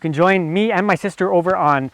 can join me and my sister over on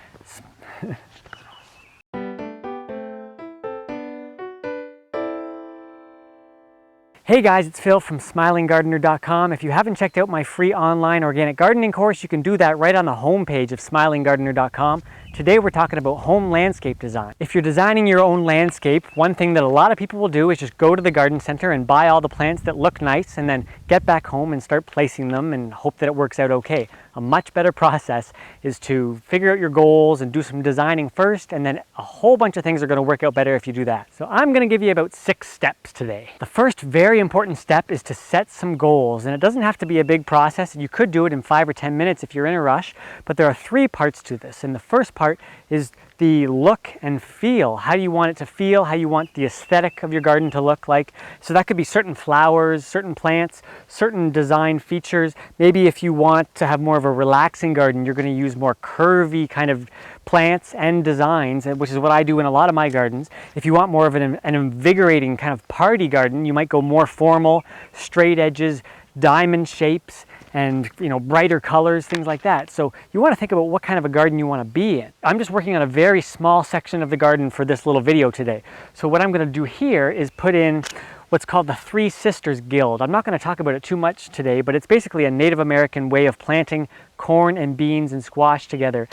Hey guys, it's Phil from SmilingGardener.com. If you haven't checked out my free online organic gardening course, you can do that right on the homepage of SmilingGardener.com. Today we're talking about home landscape design. If you're designing your own landscape, one thing that a lot of people will do is just go to the garden center and buy all the plants that look nice and then get back home and start placing them and hope that it works out okay. A much better process is to figure out your goals and do some designing first, and then a whole bunch of things are going to work out better if you do that. So I'm going to give you about 6 steps today. The first very important step is to set some goals, and it doesn't have to be a big process. You could do it in 5 or 10 minutes if you're in a rush, but there are 3 parts to this. And the first part is the look and feel. How do you want it to feel? How you want the aesthetic of your garden to look like? So that could be certain flowers, certain plants, certain design features. Maybe if you want to have more of a relaxing garden, you're going to use more curvy kind of plants and designs, which is what I do in a lot of my gardens. If you want more of an invigorating kind of party garden, you might go more formal, straight edges, diamond shapes, and brighter colors, things like that. So you want to think about what kind of a garden you want to be in. I'm just working on a very small section of the garden for this little video today. So what I'm going to do here is put in what's called the Three Sisters Guild. I'm not going to talk about it too much today, but it's basically a Native American way of planting corn and beans and squash together.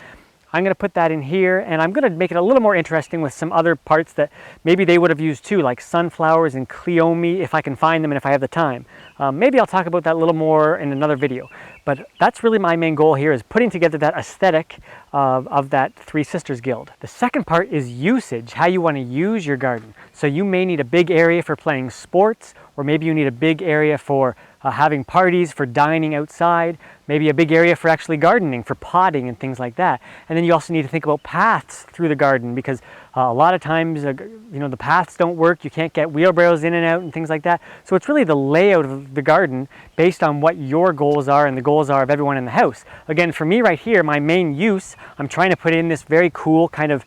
I'm going to put that in here, and I'm going to make it a little more interesting with some other parts that maybe they would have used too, like sunflowers and cleome, if I can find them and if I have the time. Maybe I'll talk about that a little more in another video. But that's really my main goal here, is putting together that aesthetic of that Three Sisters Guild. The second part is usage, how you want to use your garden. So you may need a big area for playing sports, or maybe you need a big area for having parties, for dining outside, maybe a big area for actually gardening, for potting and things like that. And then you also need to think about paths through the garden, because a lot of times the paths don't work, you can't get wheelbarrows in and out and things like that. So it's really the layout of the garden based on what your goals are and the goals are of everyone in the house. Again, for me right here, my main use, I'm trying to put in this very cool kind of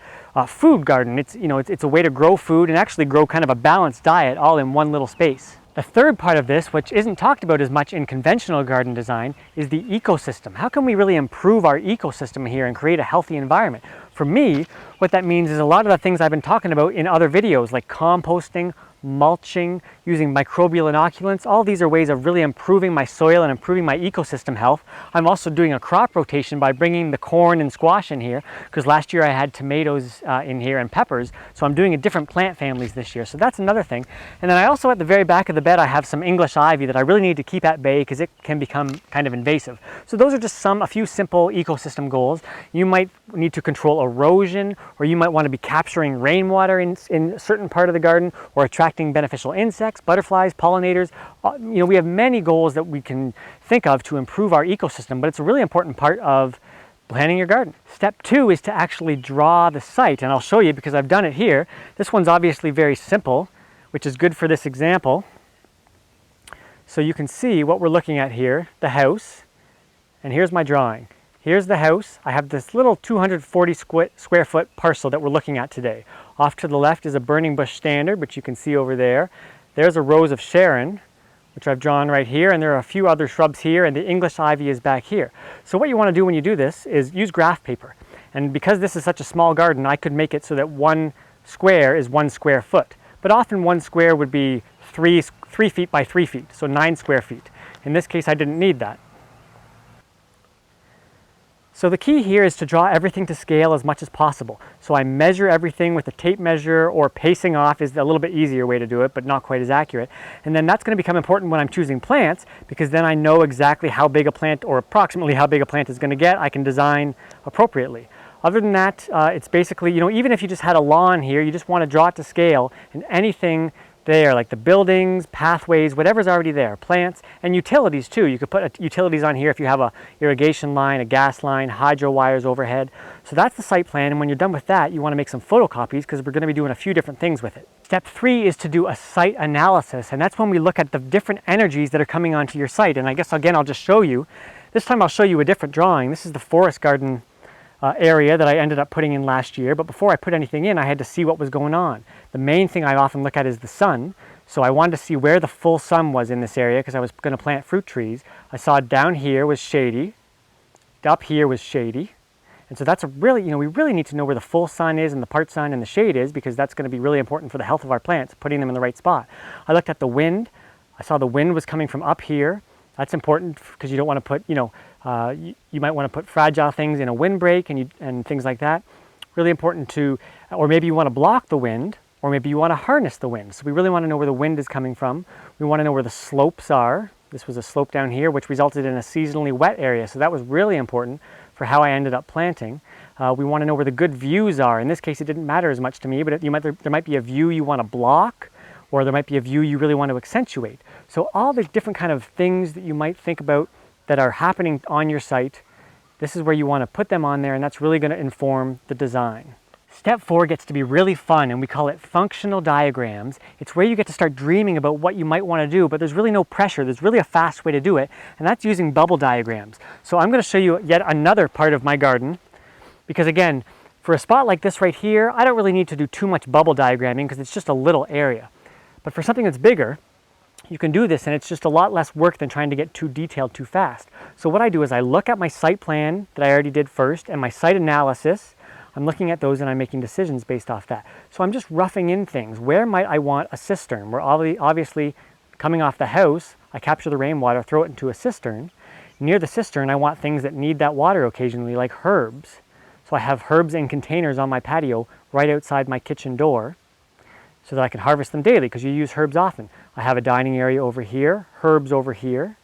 food garden. It's a way to grow food and actually grow kind of a balanced diet all in one little space. The third part of this, which isn't talked about as much in conventional garden design, is the ecosystem. How can we really improve our ecosystem here and create a healthy environment? For me, what that means is a lot of the things I've been talking about in other videos, like composting, mulching, using microbial inoculants. All these are ways of really improving my soil and improving my ecosystem health. I'm also doing a crop rotation by bringing the corn and squash in here, because last year I had tomatoes in here and peppers, so I'm doing a different plant families this year. So that's another thing. And then I also, at the very back of the bed, I have some English ivy that I really need to keep at bay because it can become kind of invasive. So those are just a few simple ecosystem goals. You might need to control erosion, or you might want to be capturing rainwater in a certain part of the garden, or attracting beneficial insects, butterflies, pollinators. We have many goals that we can think of to improve our ecosystem, but it's a really important part of planting your garden. Step 2 is to actually draw the site, and I'll show you because I've done it here. This one's obviously very simple, which is good for this example. So you can see what we're looking at here, the house, and here's my drawing. Here's the house. I have this little 240 square foot parcel that we're looking at today. Off to the left is a burning bush standard, which you can see over there. There's a rose of Sharon, which I've drawn right here, and there are a few other shrubs here, and the English ivy is back here. So what you want to do when you do this is use graph paper. And because this is such a small garden, I could make it so that 1 square is 1 square foot. But often 1 square would be 3 feet by 3 feet, so 9 square feet. In this case, I didn't need that. So the key here is to draw everything to scale as much as possible. So I measure everything with a tape measure, or pacing off is a little bit easier way to do it, but not quite as accurate. And then that's going to become important when I'm choosing plants, because then I know exactly how big a plant, or approximately how big a plant is going to get. I can design appropriately. Other than that, it's basically, even if you just had a lawn here, you just want to draw it to scale, and anything there, like the buildings, pathways, whatever's already there, plants, and utilities too. You could put utilities on here if you have a irrigation line, a gas line, hydro wires overhead. So that's the site plan, and when you're done with that, you want to make some photocopies because we're going to be doing a few different things with it. Step 3 is to do a site analysis, and that's when we look at the different energies that are coming onto your site. And I guess again, I'll just show you. This time I'll show you a different drawing. This is the forest garden area that I ended up putting in last year, but before I put anything in, I had to see what was going on. The main thing I often look at is the sun, so I wanted to see where the full sun was in this area because I was going to plant fruit trees. I saw down here was shady, up here was shady. And so that's a really, we really need to know where the full sun is and the part sun and the shade is, because that's going to be really important for the health of our plants, putting them in the right spot. I looked at the wind. I saw the wind was coming from up here. That's important because you don't want to put, you might want to put fragile things in a windbreak and things like that. Really important to, or maybe you want to block the wind, or maybe you want to harness the wind. So we really want to know where the wind is coming from. We want to know where the slopes are. This was a slope down here, which resulted in a seasonally wet area. So that was really important for how I ended up planting. We want to know where the good views are. In this case, it didn't matter as much to me, but there might be a view you want to block, or there might be a view you really want to accentuate. So all the different kind of things that you might think about that are happening on your site, this is where you want to put them on there, and that's really going to inform the design. Step 4 gets to be really fun, and we call it functional diagrams. It's where you get to start dreaming about what you might want to do, but there's really no pressure. There's really a fast way to do it, and that's using bubble diagrams. So I'm going to show you yet another part of my garden, because again, for a spot like this right here, I don't really need to do too much bubble diagramming because it's just a little area. But for something that's bigger, you can do this, and it's just a lot less work than trying to get too detailed too fast. So what I do is I look at my site plan that I already did first and my site analysis. I'm looking at those and I'm making decisions based off that. So I'm just roughing in things. Where might I want a cistern? Where obviously coming off the house, I capture the rainwater, throw it into a cistern. Near the cistern, I want things that need that water occasionally, like herbs. So I have herbs in containers on my patio right outside my kitchen door so that I can harvest them daily, because you use herbs often. I have a dining area over here, herbs over here.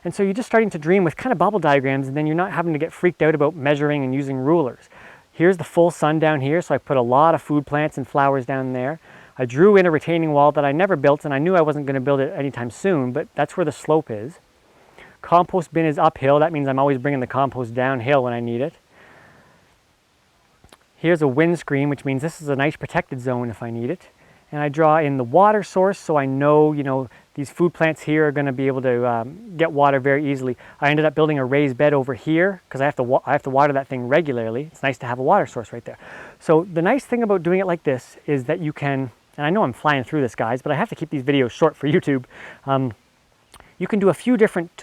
And so you're just starting to dream with kind of bubble diagrams, and then you're not having to get freaked out about measuring and using rulers. Here's the full sun down here, so I put a lot of food plants and flowers down there. I drew in a retaining wall that I never built, and I knew I wasn't going to build it anytime soon, but that's where the slope is. Compost bin is uphill. That means I'm always bringing the compost downhill when I need it. Here's a wind screen, which means this is a nice protected zone if I need it. And I draw in the water source, so I know, these food plants here are going to be able to get water very easily. I ended up building a raised bed over here because I have to water that thing regularly. It's nice to have a water source right there. So the nice thing about doing it like this is that you can, and I know I'm flying through this, guys, but I have to keep these videos short for YouTube. You can do a few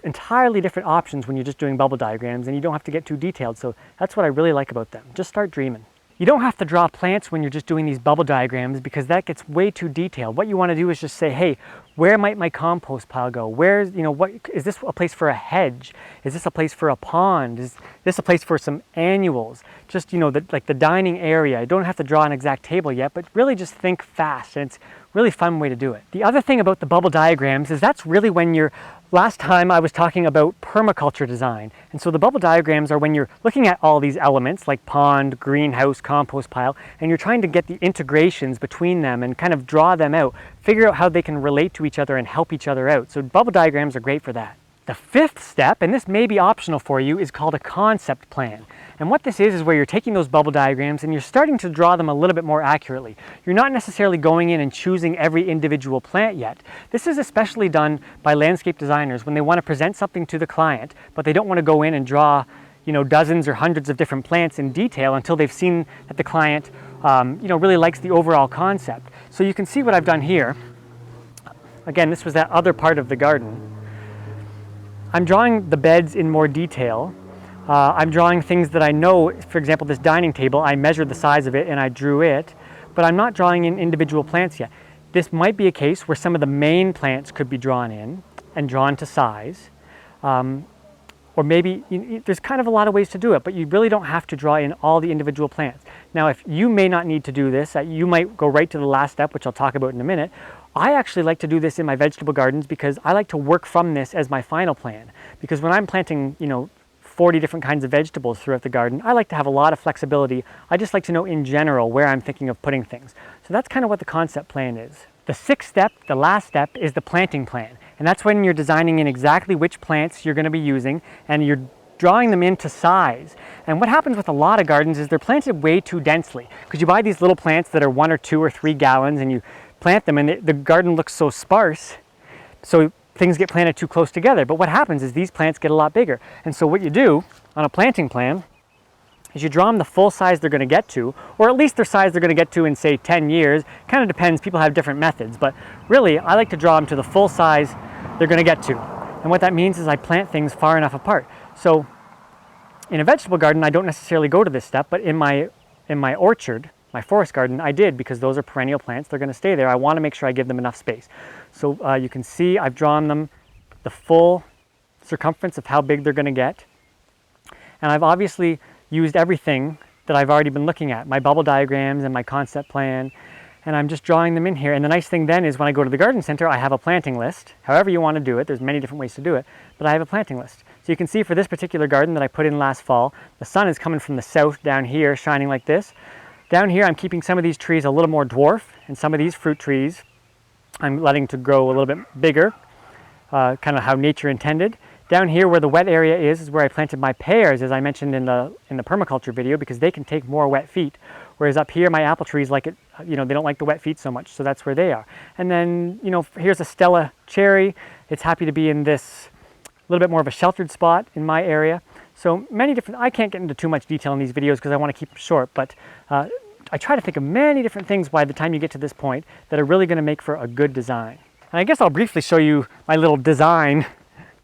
entirely different options when you're just doing bubble diagrams, and you don't have to get too detailed. So that's what I really like about them. Just start dreaming. You don't have to draw plants when you're just doing these bubble diagrams, because that gets way too detailed. What you want to do is just say, hey, where might my compost pile go? Where's, what is this a place for a hedge? Is this a place for a pond? Is this a place for some annuals? Just, like the dining area. You don't have to draw an exact table yet, but really just think fast, and it's a really fun way to do it. The other thing about the bubble diagrams is that's really when you're, last time I was talking about permaculture design. And so the bubble diagrams are when you're looking at all these elements like pond, greenhouse, compost pile, and you're trying to get the integrations between them and kind of draw them out, figure out how they can relate to each other and help each other out. So bubble diagrams are great for that. The fifth step, and this may be optional for you, is called a concept plan. And what this is where you're taking those bubble diagrams and you're starting to draw them a little bit more accurately. You're not necessarily going in and choosing every individual plant yet. This is especially done by landscape designers when they want to present something to the client, but they don't want to go in and draw, dozens or hundreds of different plants in detail until they've seen that the client, really likes the overall concept. So you can see what I've done here. Again, this was that other part of the garden. I'm drawing the beds in more detail. I'm drawing things that I know, for example, this dining table, I measured the size of it and I drew it, but I'm not drawing in individual plants yet. This might be a case where some of the main plants could be drawn in and drawn to size. Or maybe, there's kind of a lot of ways to do it, but you really don't have to draw in all the individual plants. Now, if you may not need to do this, you might go right to the last step, which I'll talk about in a minute. I actually like to do this in my vegetable gardens because I like to work from this as my final plan. Because when I'm planting, 40 different kinds of vegetables throughout the garden, I like to have a lot of flexibility. I just like to know in general where I'm thinking of putting things. So that's kind of what the concept plan is. The sixth step, the last step, is the planting plan. And that's when you're designing in exactly which plants you're going to be using, and you're drawing them into size. And what happens with a lot of gardens is they're planted way too densely, because you buy these little plants that are 1 or 2 or 3 gallons and you plant them, and the garden looks so sparse, so things get planted too close together. But what happens is these plants get a lot bigger. And so what you do on a planting plan is you draw them the full size they're going to get to, or at least their size they're going to get to in, say, 10 years. Kind of depends. People have different methods. But really, I like to draw them to the full size they're going to get to. And what that means is I plant things far enough apart. So In a vegetable garden, I don't necessarily go to this step, but in my orchard, my forest garden, I did, because those are perennial plants. They're going to stay there. I want to make sure I give them enough space. So you can see I've drawn them the full circumference of how big they're going to get. And I've obviously used everything that I've already been looking at, my bubble diagrams and my concept plan, and I'm just drawing them in here. And the nice thing then is when I go to the garden center, I have a planting list. However you want to do it, there's many different ways to do it, but I have a planting list. So you can see for this particular garden that I put in last fall, the sun is coming from the south down here, shining like this. Down here, I'm keeping some of these trees a little more dwarf, and some of these fruit trees I'm letting to grow a little bit bigger, kind of how nature intended. Down here where the wet area is where I planted my pears, as I mentioned in the permaculture video, because they can take more wet feet. Whereas up here, my apple trees like it, they don't like the wet feet so much, so that's where they are. And then, here's a Stella cherry. It's happy to be in this little bit more of a sheltered spot in my area. So many different, I can't get into too much detail in these videos because I want to keep them short, but I try to think of many different things by the time you get to this point that are really going to make for a good design. And I guess I'll briefly show you my little design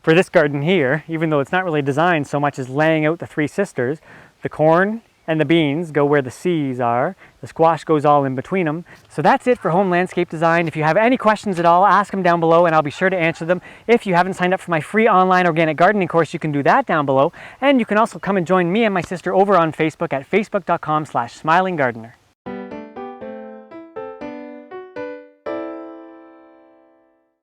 for this garden here, even though it's not really designed so much as laying out the three sisters. The corn and the beans go where the seeds are. The squash goes all in between them. So that's it for home landscape design. If you have any questions at all, ask them down below and I'll be sure to answer them. If you haven't signed up for my free online organic gardening course, you can do that down below. And you can also come and join me and my sister over on Facebook at facebook.com/smilinggardener.